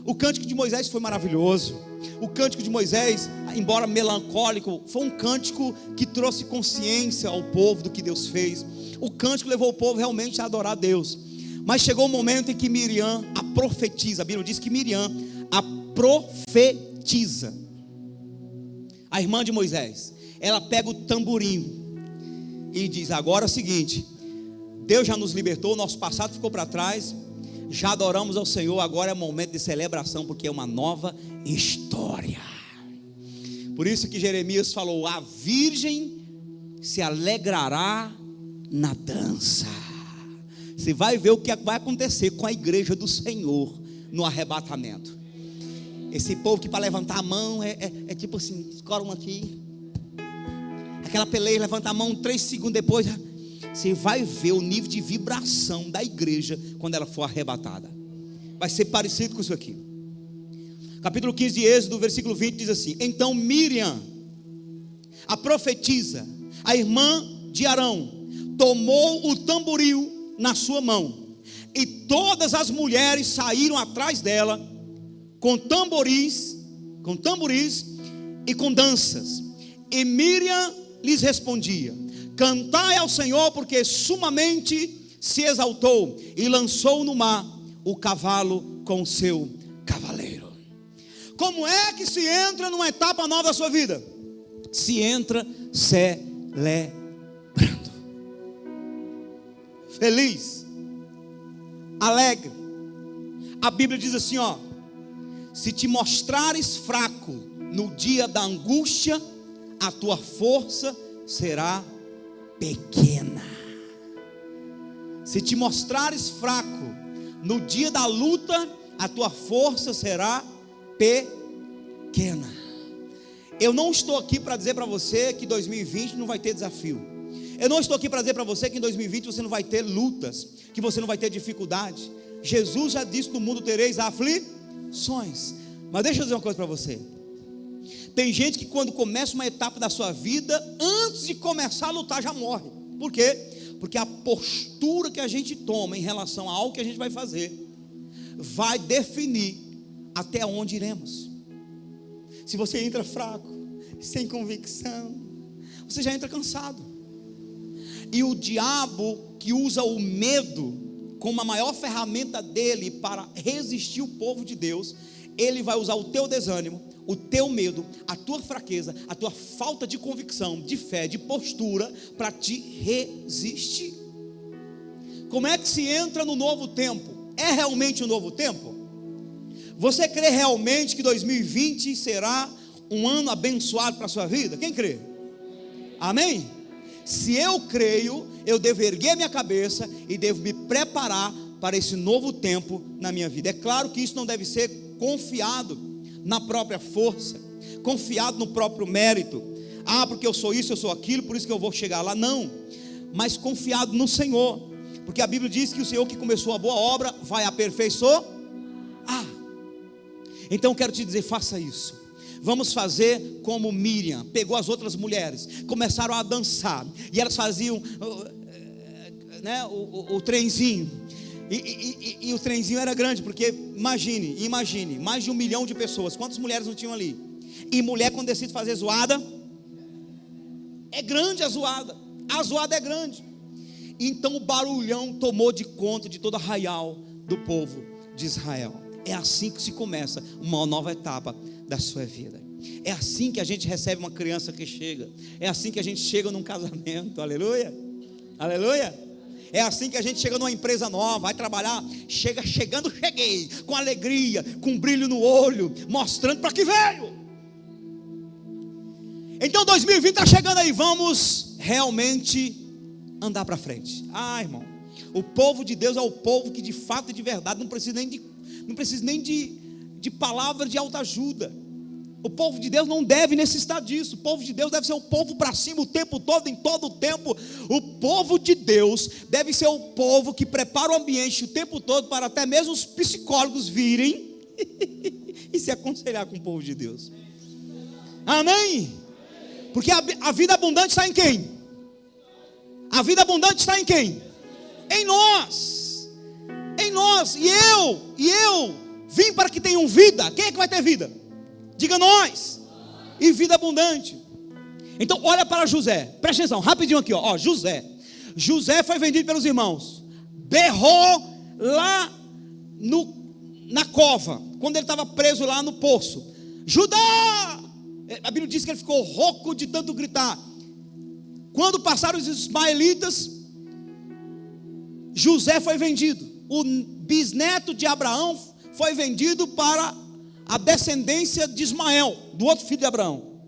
O cântico de Moisés foi maravilhoso. O cântico de Moisés, embora melancólico, foi um cântico que trouxe consciência ao povo do que Deus fez. O cântico levou o povo realmente a adorar a Deus. Mas chegou o momento em que Miriam, a profetiza, a Bíblia diz que Miriam, a profetiza, a irmã de Moisés, ela pega o tamborim e diz: agora é o seguinte, Deus já nos libertou, nosso passado ficou para trás, já adoramos ao Senhor, agora é momento de celebração, porque é uma nova história. Por isso que Jeremias falou: a virgem se alegrará na dança. Você vai ver o que vai acontecer com a igreja do Senhor no arrebatamento. Esse povo que para levantar a mão é tipo assim, escora um aqui, aquela peleia, levanta a mão, 3 segundos depois, você vai ver o nível de vibração da igreja quando ela for arrebatada. Vai ser parecido com isso aqui. Capítulo 15 de Êxodo, versículo 20 diz assim: então Miriam, a profetisa, a irmã de Arão, tomou o tamboril na sua mão, e todas as mulheres saíram atrás dela com tamboris e com danças. E Miriam lhes respondia: cantai ao Senhor, porque sumamente se exaltou, e lançou no mar o cavalo com o seu cavaleiro. Como é que se entra numa etapa nova da sua vida? Se entra celebrando, feliz, alegre. A Bíblia diz assim, ó: se te mostrares fraco no dia da angústia, a tua força será pequena. Se te mostrares fraco no dia da luta, a tua força será pequena. Eu não estou aqui para dizer para você que 2020 não vai ter desafio. Eu não estou aqui para dizer para você que em 2020 você não vai ter lutas, que você não vai ter dificuldade. Jesus já disse: no mundo tereis aflições. Mas deixa eu dizer uma coisa para você. Tem gente que quando começa uma etapa da sua vida, antes de começar a lutar já morre. Por quê? Porque a postura que a gente toma em relação a algo que a gente vai fazer vai definir até onde iremos. Se você entra fraco, sem convicção, você já entra cansado. E o diabo, que usa o medo como a maior ferramenta dele para resistir o povo de Deus, ele vai usar o teu desânimo, o teu medo, a tua fraqueza, a tua falta de convicção, de fé, de postura, para te resistir. Como é que se entra no novo tempo? É realmente um novo tempo? Você crê realmente que 2020 será um ano abençoado para a sua vida? Quem crê? Amém? Se eu creio, eu devo erguer minha cabeça e devo me preparar para esse novo tempo na minha vida. É claro que isso não deve ser confiado na própria força, confiado no próprio mérito. Porque eu sou isso, eu sou aquilo, por isso que eu vou chegar lá. Não, mas confiado no Senhor, porque a Bíblia diz que o Senhor que começou a boa obra vai aperfeiçoar. Então eu quero te dizer, faça isso. Vamos fazer como Miriam pegou as outras mulheres, começaram a dançar, e elas faziam o trenzinho, e o trenzinho era grande, porque imagine, mais de 1 milhão de pessoas, quantas mulheres não tinham ali? E mulher, quando decide fazer zoada, é grande a zoada é grande. Então o barulhão tomou de conta de todo arraial do povo de Israel. É assim que se começa uma nova etapa da sua vida. É assim que a gente recebe uma criança que chega. É assim que a gente chega num casamento. Aleluia, aleluia. É assim que a gente chega numa empresa nova, vai trabalhar, cheguei, com alegria, com brilho no olho, mostrando para que veio. Então 2020 está chegando aí, vamos realmente andar para frente. Irmão, o povo de Deus é o povo que de fato e de verdade não precisa nem de palavra de autoajuda. O povo de Deus não deve necessitar disso. O povo de Deus deve ser o povo para cima o tempo todo, em todo o tempo. O povo de Deus deve ser o povo que prepara o ambiente o tempo todo para até mesmo os psicólogos virem e se aconselhar com o povo de Deus. Amém? Porque a vida abundante está em quem? A vida abundante está em quem? Em nós. Em nós. E eu vim para que tenham vida. Quem é que vai ter vida? Diga nós. E vida abundante. Então olha para José. Presta atenção, rapidinho aqui, ó. José foi vendido pelos irmãos. Berrou lá na cova, quando ele estava preso lá no poço. Judá! A Bíblia diz que ele ficou rouco de tanto gritar. Quando passaram os ismaelitas, José foi vendido. O bisneto de Abraão foi vendido para a descendência de Ismael, do outro filho de Abraão.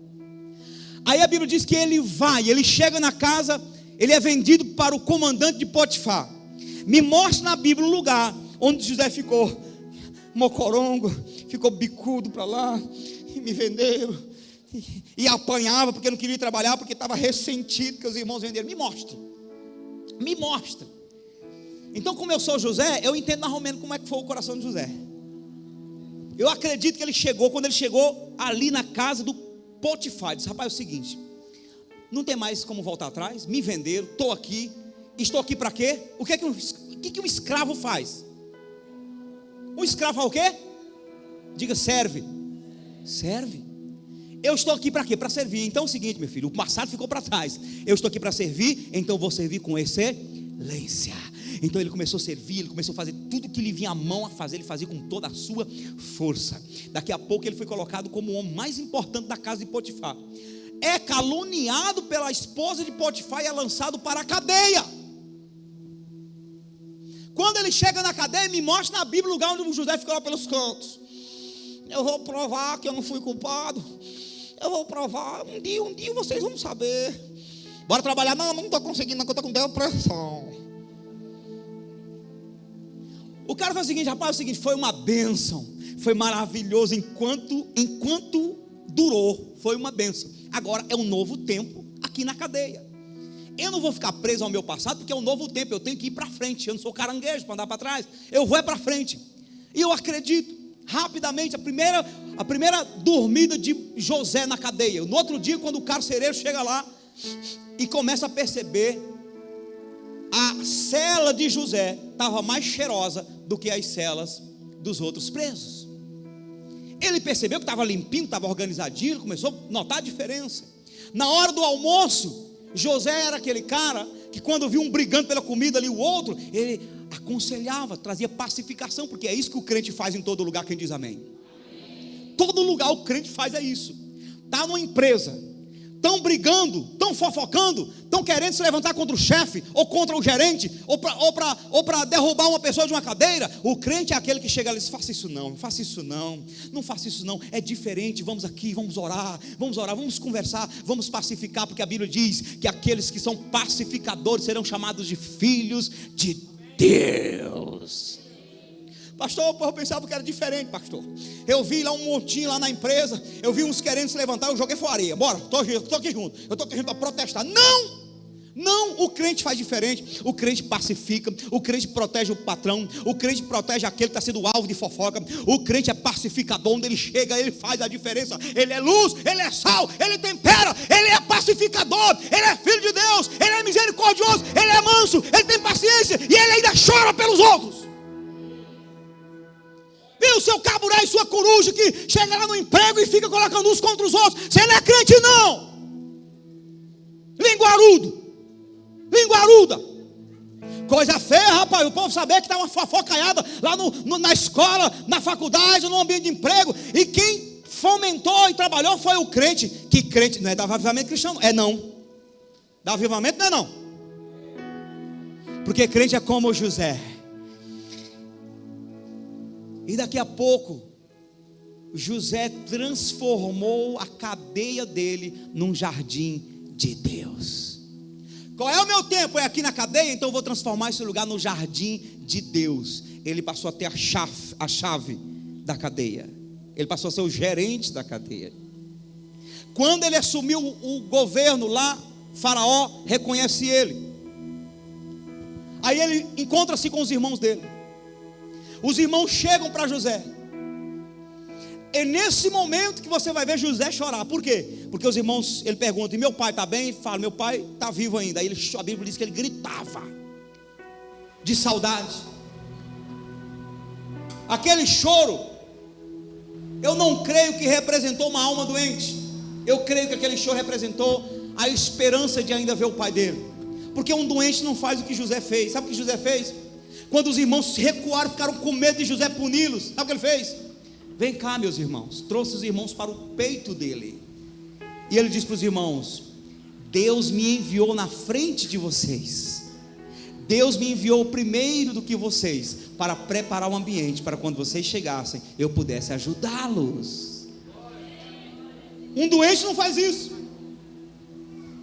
Aí a Bíblia diz que ele chega na casa, ele é vendido para o comandante de Potifar. Me mostra na Bíblia um lugar onde José ficou mocorongo, ficou bicudo para lá, e me venderam, e apanhava porque não queria trabalhar, porque estava ressentido que os irmãos venderam. Me mostra. Então, como eu sou José, eu entendo mais ou menos como é que foi o coração de José. Eu acredito que quando ele chegou ali na casa do Potifar, disse: rapaz, é o seguinte, não tem mais como voltar atrás, me venderam, estou aqui para quê? O que um escravo faz? Um escravo faz o quê? Diga, serve. Eu estou aqui para quê? Para servir. Então é o seguinte, meu filho, o passado ficou para trás, eu estou aqui para servir, então eu vou servir com excelência. Então ele começou a servir, ele começou a fazer tudo que lhe vinha à mão a fazer, ele fazia com toda a sua força. Daqui a pouco ele foi colocado como o homem mais importante da casa de Potifar. É caluniado pela esposa de Potifar e é lançado para a cadeia. Quando ele chega na cadeia, me mostra na Bíblia o lugar onde o José ficou lá pelos cantos. Eu vou provar que eu não fui culpado. Eu vou provar, um dia vocês vão saber. Bora trabalhar? Não estou conseguindo, não, eu estou com depressão. O cara faz o seguinte, rapaz, foi uma bênção, foi maravilhoso, enquanto durou, foi uma bênção. Agora é um novo tempo aqui na cadeia. Eu não vou ficar preso ao meu passado, porque é um novo tempo, eu tenho que ir para frente. Eu não sou caranguejo para andar para trás, eu vou para frente. E eu acredito, rapidamente, a primeira dormida de José na cadeia. No outro dia, quando o carcereiro chega lá e começa a perceber, a cela de José estava mais cheirosa do que as celas dos outros presos. Ele percebeu que estava limpinho, estava organizadinho, ele começou a notar a diferença. Na hora do almoço, José era aquele cara que quando viu um brigando pela comida ali, o outro, ele aconselhava, trazia pacificação, porque é isso que o crente faz em todo lugar. Quem diz amém? Todo lugar o crente faz isso. Está numa empresa, estão brigando, estão fofocando, estão querendo se levantar contra o chefe, ou contra o gerente, ou para derrubar uma pessoa de uma cadeira. O crente é aquele que chega ali e diz: faça isso não faça isso não, é diferente, vamos aqui, vamos orar, vamos conversar, vamos pacificar, porque a Bíblia diz que aqueles que são pacificadores serão chamados de filhos de Deus. Pastor, eu pensava que era diferente, pastor. Eu vi lá um montinho lá na empresa, eu vi uns querendo se levantar, eu joguei fora areia. Bora, estou aqui junto, eu estou aqui junto para protestar. Não, o crente faz diferente. O crente pacifica, o crente protege o patrão, o crente protege aquele que está sendo alvo de fofoca. O crente é pacificador, onde ele chega, ele faz a diferença. Ele é luz, ele é sal, ele tempera, ele é pacificador, ele é filho de Deus, ele é misericordioso, ele é manso, ele tem paciência e ele ainda chora pelos outros. Viu, seu caburé e sua coruja que chega lá no emprego e fica colocando uns contra os outros? Você não é crente não. Linguaruda. Coisa feia, rapaz, o povo saber que está uma fofocaiada lá na escola, na faculdade, no ambiente de emprego. E quem fomentou e trabalhou foi o crente. Que crente não é da avivamento cristão, é não. Da avivamento não é não. Porque crente é como José. E daqui a pouco, José transformou a cadeia dele num jardim de Deus. Qual é o meu tempo? É aqui na cadeia, então eu vou transformar esse lugar no jardim de Deus. Ele passou a ter a chave da cadeia. Ele passou a ser o gerente da cadeia. Quando ele assumiu o governo lá, Faraó reconhece ele. Aí ele encontra-se com os irmãos dele. Os irmãos chegam para José. É nesse momento que você vai ver José chorar. Por quê? Porque os irmãos, ele pergunta: e meu pai está bem? Fala: meu pai está vivo ainda. Aí a Bíblia diz que ele gritava de saudade. Aquele choro, eu não creio que representou uma alma doente. Eu creio que aquele choro representou a esperança de ainda ver o pai dele. Porque um doente não faz o que José fez. Sabe o que José fez? Quando os irmãos recuaram, ficaram com medo de José puni-los. Sabe o que ele fez? Vem cá, meus irmãos. Trouxe os irmãos para o peito dele. E ele diz para os irmãos: Deus me enviou na frente de vocês. Deus me enviou primeiro do que vocês, para preparar o ambiente, para quando vocês chegassem, eu pudesse ajudá-los. Um doente não faz isso.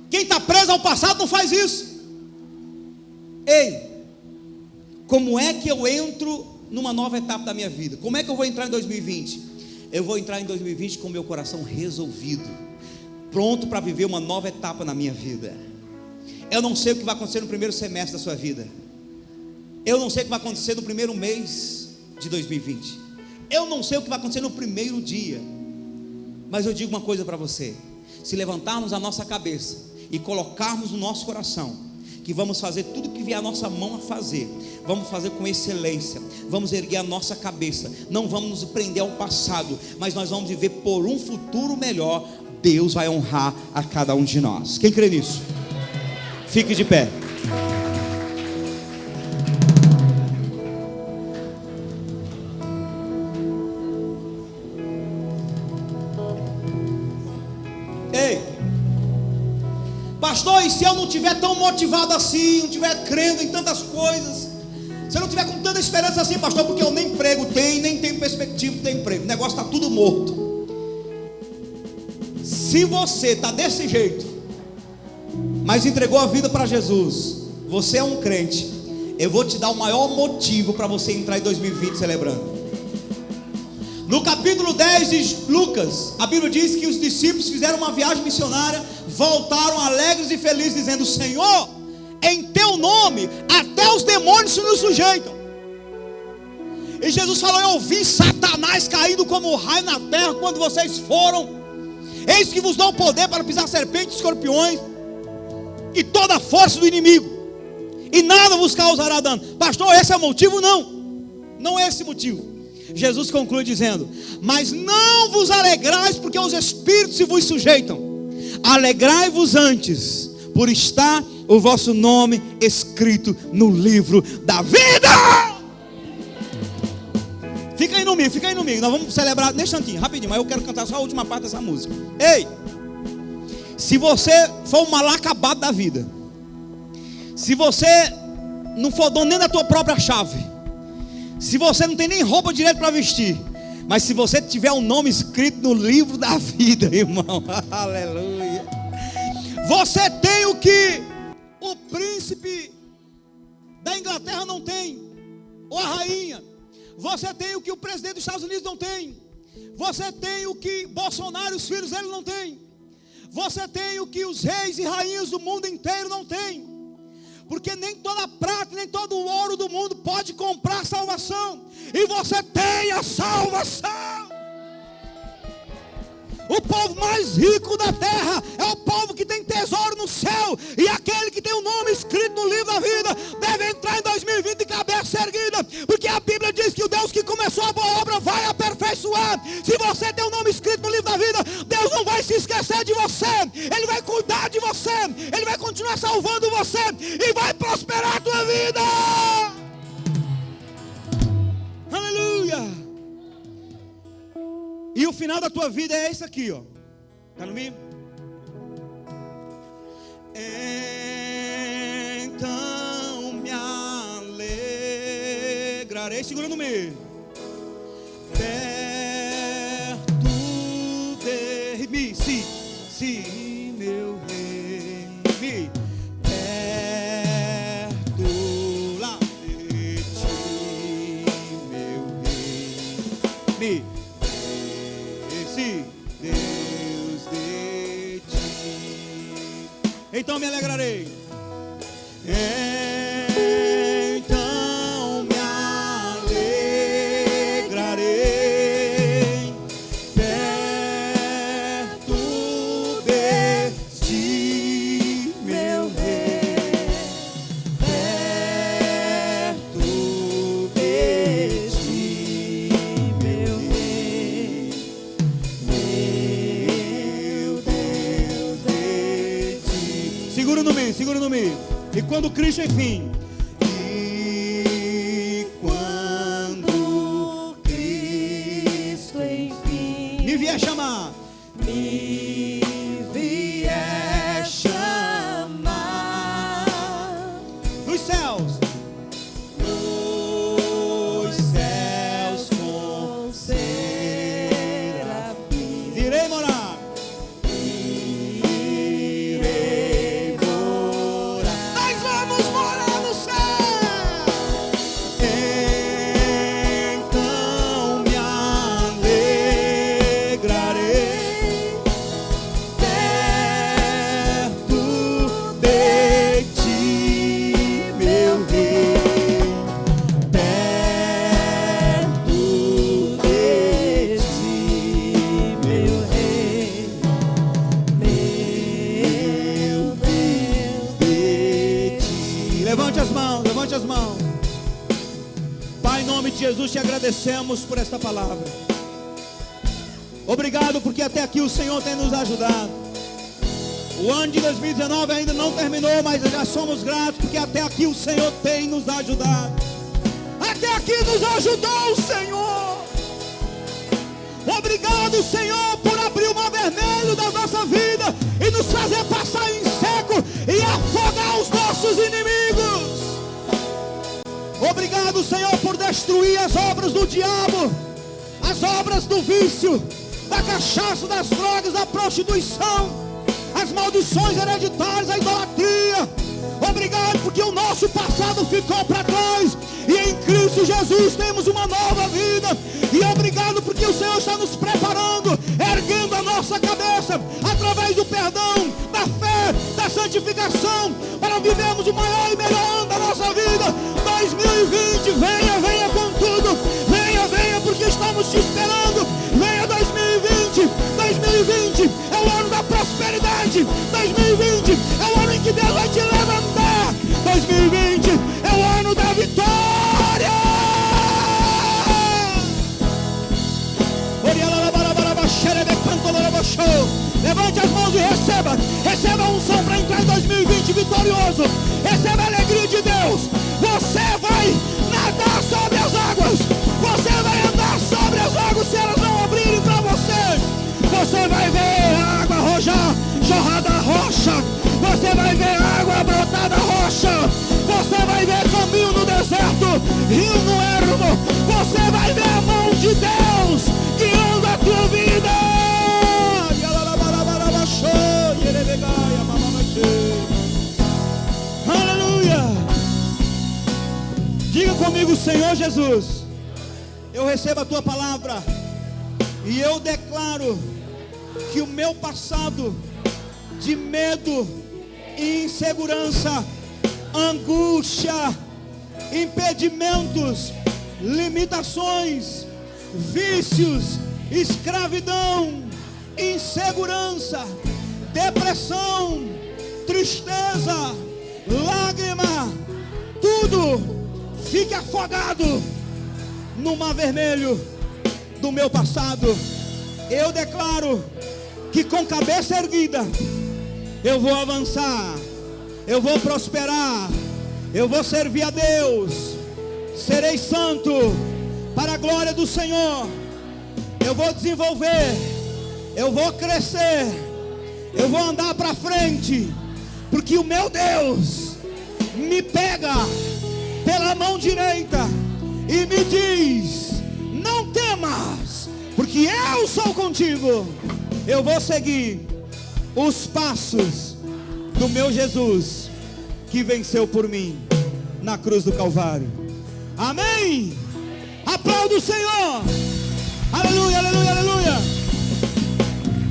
Quem está preso ao passado não faz isso. Ei, como é que eu entro numa nova etapa da minha vida? Como é que eu vou entrar em 2020? Eu vou entrar em 2020 com o meu coração resolvido, pronto para viver uma nova etapa na minha vida. Eu não sei o que vai acontecer no primeiro semestre da sua vida. Eu não sei o que vai acontecer no primeiro mês de 2020. Eu não sei o que vai acontecer no primeiro dia. Mas eu digo uma coisa para você: se levantarmos a nossa cabeça e colocarmos no nosso coração que vamos fazer tudo que vier a nossa mão a fazer, vamos fazer com excelência, vamos erguer a nossa cabeça, não vamos nos prender ao passado, mas nós vamos viver por um futuro melhor. Deus vai honrar a cada um de nós. Quem crê nisso? Fique de pé. Ei, pastor, e se eu não estiver tão motivado assim, não estiver crendo em tantas coisas, se eu não estiver com tanta esperança assim, pastor, porque eu nem emprego tenho, nem tenho perspectiva de ter emprego, o negócio está tudo morto. Se você está desse jeito, mas entregou a vida para Jesus, você é um crente, eu vou te dar o maior motivo para você entrar em 2020 celebrando. No capítulo 10 de Lucas, a Bíblia diz que os discípulos fizeram uma viagem missionária, voltaram alegres e felizes, dizendo: Senhor, em teu nome até os demônios se nos sujeitam. E Jesus falou: eu vi Satanás caindo como raio na terra quando vocês foram. Eis que vos dou poder para pisar serpentes e escorpiões e toda a força do inimigo, e nada vos causará dano. Pastor, esse é o motivo? Não, não é esse o motivo. Jesus conclui dizendo: mas não vos alegrais porque os espíritos se vos sujeitam, alegrai-vos antes por estar o vosso nome escrito no livro da vida. Fica aí no meio, nós vamos celebrar nesse instantinho, rapidinho, mas eu quero cantar só a última parte dessa música. Ei, se você for um mal acabado da vida, se você não for dono nem da tua própria chave, se você não tem nem roupa direito para vestir, mas se você tiver um nome escrito no livro da vida, irmão, aleluia, você tem o que o príncipe da Inglaterra não tem, ou a rainha. Você tem o que o presidente dos Estados Unidos não tem. Você tem o que Bolsonaro e os filhos dele não têm. Você tem o que os reis e rainhas do mundo inteiro não têm. Porque nem toda prata, nem todo o ouro do mundo pode comprar salvação. E você tem a salvação. O povo mais rico da terra é o povo que tem tesouro no céu. E aquele que tem o nome escrito no livro da vida deve entrar em 2020 de cabeça erguida, porque a Bíblia diz que o Deus que começou a boa obra vai aperfeiçoar. Se você tem o nome escrito no livro da vida, Deus não vai se esquecer de você. Ele vai cuidar de você. Ele vai continuar salvando você e vai prosperar a tua vida. Aleluia. E o final da tua vida é isso aqui, ó. Está no meio? Então me alegrarei. Segura no meio. Perto sim, meu rei, me perto lá de ti, meu rei, me esse Deus de ti. Então me alegrarei. Então me alegrarei perto de ti, meu rei, perto de ti, meu rei, meu Deus de ti. Segura no meio, segura no meio. E quando Cristo, enfim. E quando Cristo, enfim, me vier chamar. Me vier chamar. Nos céus. Nos céus com serafins. Irei morar. Levante as mãos. Pai, em nome de Jesus, te agradecemos por esta palavra. Obrigado porque até aqui o Senhor tem nos ajudado. O ano de 2019 ainda não terminou, mas já somos gratos porque até aqui o Senhor tem nos ajudado. Até aqui nos ajudou o Senhor. Obrigado, Senhor, por abrir o mar vermelho da nossa vida e nos fazer passar em seco e afogar os nossos inimigos. Obrigado, Senhor, por destruir as obras do diabo, as obras do vício, da cachaça, das drogas, da prostituição, as maldições hereditárias, a idolatria. Obrigado porque o nosso passado ficou para trás e em Cristo Jesus temos uma nova vida. E obrigado porque o Senhor está nos preparando, erguendo a nossa cabeça através do perdão, da fé, da santificação, para vivermos o maior e melhor ano da nossa vida. 2020, venha, venha com tudo. Venha, venha, porque estamos te esperando. Venha 2020. 2020 é o ano da prosperidade. 2020 é o ano em que Deus vai te levantar. 2020 é o ano da vitória. Levante as mãos e receba. Receba a unção para entrar em 2020 vitorioso. Receba a alegria de Deus. Você vai nadar sobre as águas. Você vai andar sobre as águas se elas não abrirem para você. Você vai ver a água jorrar da rocha. Você vai ver a água brotar da rocha. Você vai ver caminho no deserto, rio no ermo. Você vai ver a mão de Deus guiando a tua vida. Aleluia. Diga comigo, Senhor Jesus, eu recebo a tua palavra e eu declaro que o meu passado de medo, insegurança, angústia, impedimentos, limitações, vícios, escravidão, insegurança, depressão, tristeza, lágrima, tudo fique afogado no mar vermelho do meu passado. Eu declaro que com cabeça erguida eu vou avançar, eu vou prosperar, eu vou servir a Deus, serei santo para a glória do Senhor. Eu vou desenvolver, eu vou crescer, eu vou andar para frente, porque o meu Deus me pega pela mão direita e me diz: não temas, porque eu sou contigo. Eu vou seguir os passos do meu Jesus, que venceu por mim na cruz do Calvário. Amém. Aplauda o Senhor. Aleluia.